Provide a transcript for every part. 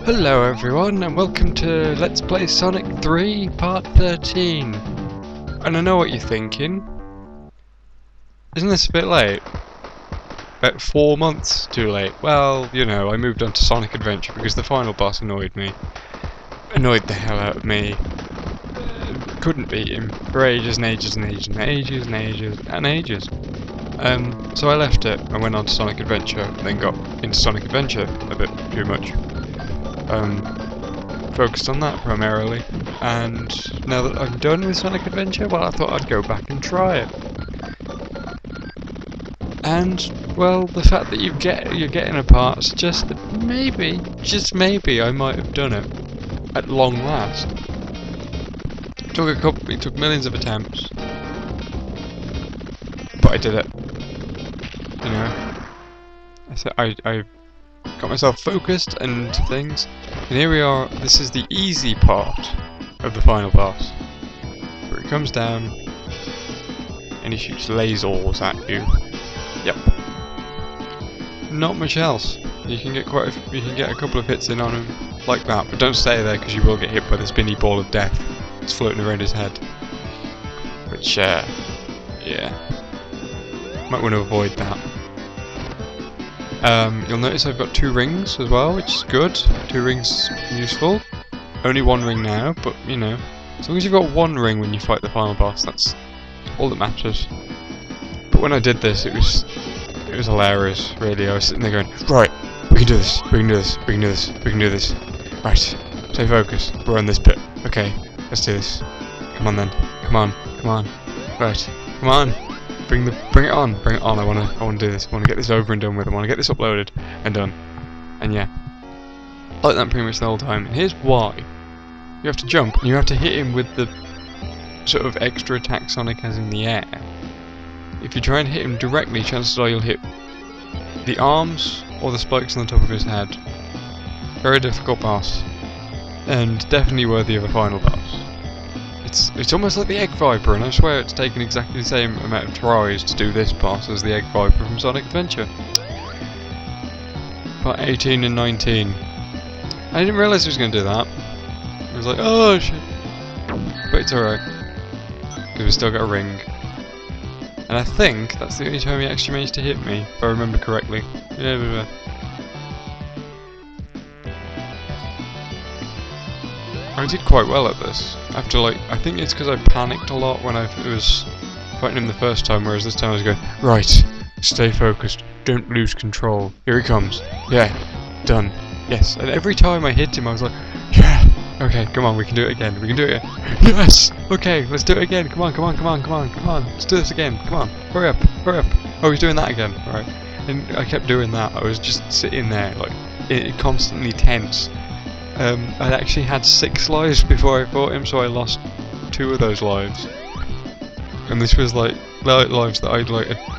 Hello everyone and welcome to Let's Play Sonic 3 Part 13. And I know what you're thinking. Isn't this a bit late? About 4 months too late. Well, you know, I moved on to Sonic Adventure because the final boss annoyed me. Annoyed the hell out of me. Couldn't beat him for ages and ages and ages and ages and ages and ages. So I left it and went on to Sonic Adventure, and then got into Sonic Adventure a bit too much. Focused on that primarily, and now that I'm done with Sonic Adventure, well, I thought I'd go back and try it. And well, the fact that you're getting a part suggests that maybe, just maybe, I might have done it at long last. It took millions of attempts, but I did it. You know, I got myself focused and things, and here we are. This is the easy part of the final boss, where he comes down and he shoots lasers at you. Yep. Not much else. You can get a couple of hits in on him like that, but don't stay there because you will get hit by the spinny ball of death that's floating around his head. Which, yeah, might want to avoid that. You'll notice I've got 2 rings as well, which is good. 2 rings useful. Only 1 ring now, but you know, as long as you've got 1 ring when you fight the final boss, that's all that matters. But when I did this, it was hilarious, really. I was sitting there going, right, we can do this, we can do this, we can do this, we can do this. Right, stay focused. We're on this bit. Okay, let's do this. Come on then. Come on, come on. Right, come on. Bring it on, bring it on. I wanna do this. I wanna get this over and done with. I wanna get this uploaded and done. And yeah, like that pretty much the whole time. And here's why: you have to jump, and you have to hit him with the sort of extra attack Sonic has in the air. If you try and hit him directly, chances are you'll hit the arms or the spikes on the top of his head. Very difficult boss, and definitely worthy of a final boss. It's almost like the Egg Viper, and I swear it's taken exactly the same amount of tries to do this boss as the Egg Viper from Sonic Adventure. Part 18 and 19. I didn't realise he was going to do that. I was like, oh shit. But it's alright, because we still got a ring. And I think that's the only time he actually managed to hit me, if I remember correctly. Yeah. I did quite well at this. After I think it's because I panicked a lot when I was fighting him the first time, whereas this time I was going, right, stay focused, don't lose control. Here he comes. Yeah, done. Yes. And every time I hit him, I was like, yeah. Okay, come on, we can do it again. We can do it again. Yes. Okay, let's do it again. Come on, come on, come on, come on, come on. Let's do this again. Come on. Hurry up, hurry up. Oh, he's doing that again. All right. And I kept doing that. I was just sitting there, constantly tense. I actually had 6 lives before I fought him, so I lost 2 of those lives. And this was lives that I'd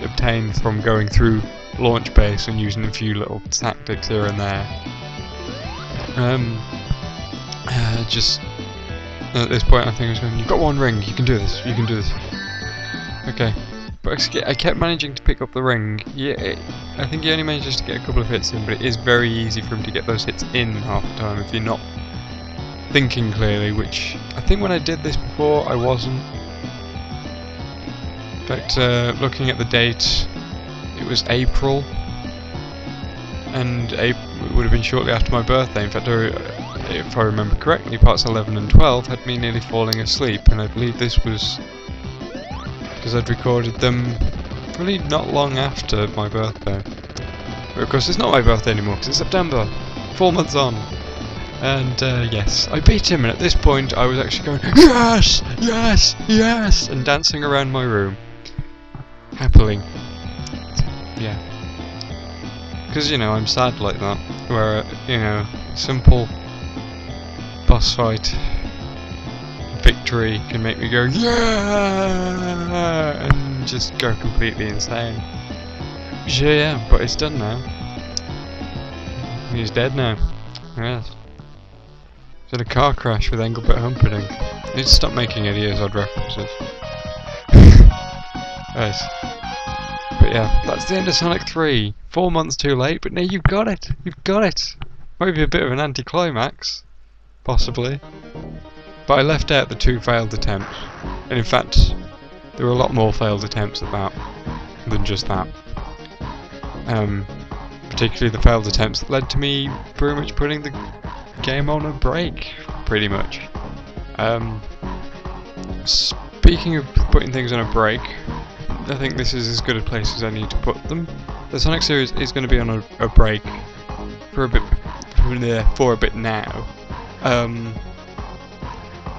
obtained from going through launch base and using a few little tactics here and there. Just at this point I think I was going, you've got 1 ring, you can do this, you can do this. Okay. But I kept managing to pick up the ring. Yeah, I think he only manages to get a couple of hits in, but it is very easy for him to get those hits in half the time if you're not thinking clearly, which I think when I did this before I wasn't. In fact, looking at the date, it was April, and it would have been shortly after my birthday. In fact, if I remember correctly, parts 11 and 12 had me nearly falling asleep, and I believe this was because I'd recorded them really not long after my birthday. But of course it's not my birthday anymore because it's September, 4 months on. And yes, I beat him, and at this point I was actually going, yes, yes, yes, and dancing around my room. Happily. Yeah. Because, you know, I'm sad like that, where, you know, simple boss fight victory can make me go, yeah, and just go completely insane. Yeah, but it's done now. He's dead now. Yes. He's had a car crash with Engelbert Humperdinck. I need to stop making any odd references. Yes. But yeah, that's the end of Sonic 3. 4 months too late, but now you've got it. You've got it. Might be a bit of an anticlimax, possibly. But I left out the 2 failed attempts. And in fact, there were a lot more failed attempts at that than just that. Particularly the failed attempts that led to me pretty much putting the game on a break, pretty much. Speaking of putting things on a break, I think this is as good a place as I need to put them. The Sonic series is going to be on a break for a bit now.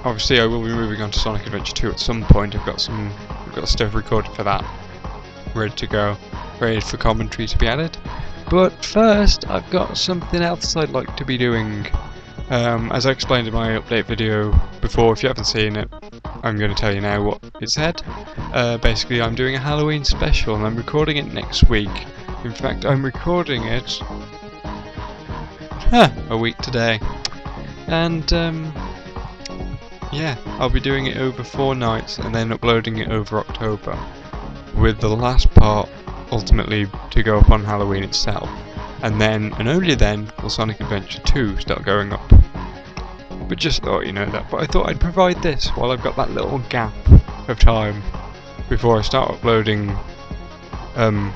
Obviously I will be moving on to Sonic Adventure 2 at some point. I've got stuff recorded for that, ready to go, ready for commentary to be added. But first, I've got something else I'd like to be doing. As I explained in my update video before, if you haven't seen it, I'm going to tell you now what it said. Basically, I'm doing a Halloween special, and I'm recording it next week. In fact, I'm recording it a week today. And yeah, I'll be doing it over 4 nights and then uploading it over October, with the last part ultimately to go up on Halloween itself. And then, and only then, will Sonic Adventure 2 start going up. But just thought you know that. But I thought I'd provide this while I've got that little gap of time before I start uploading the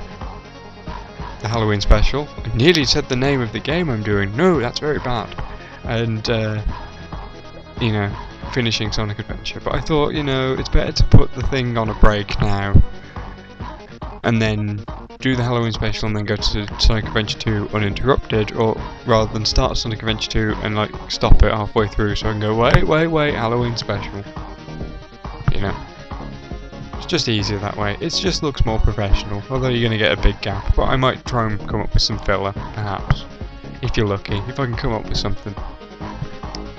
Halloween special. I nearly said the name of the game I'm doing. No, that's very bad. And you know, finishing Sonic Adventure. But I thought, you know, it's better to put the thing on a break now, and then do the Halloween special and then go to Sonic Adventure 2 uninterrupted, or rather than start Sonic Adventure 2 and like stop it halfway through so I can go wait, Halloween special. You know, it's just easier that way. It just looks more professional, although you're going to get a big gap. But I might try and come up with some filler, perhaps, if you're lucky, if I can come up with something.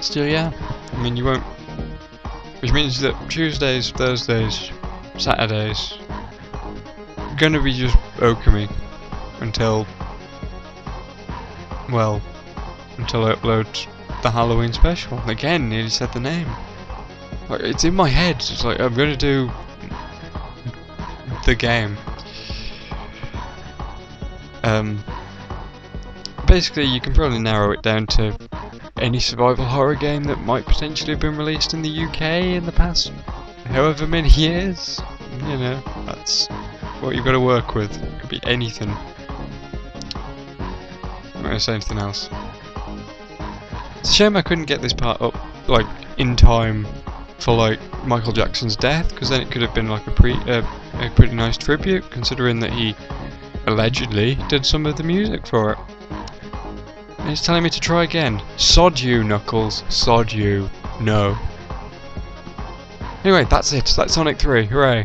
Still, yeah, I mean, you won't, which means that Tuesdays, Thursdays, Saturdays gonna be just Okami until, well, until I upload the Halloween special. Again, nearly said the name. Like, it's in my head. It's like I'm gonna do the game. Basically, you can probably narrow it down to any survival horror game that might potentially have been released in the UK in the past however many years. You know, that's what you've got to work with. It could be anything. I'm not going to say anything else. It's a shame I couldn't get this part up like in time for like Michael Jackson's death, because then it could have been like a pretty nice tribute, considering that he allegedly did some of the music for it. And he's telling me to try again. Sod you, Knuckles. Sod you. No. Anyway, that's it. That's Sonic 3. Hooray.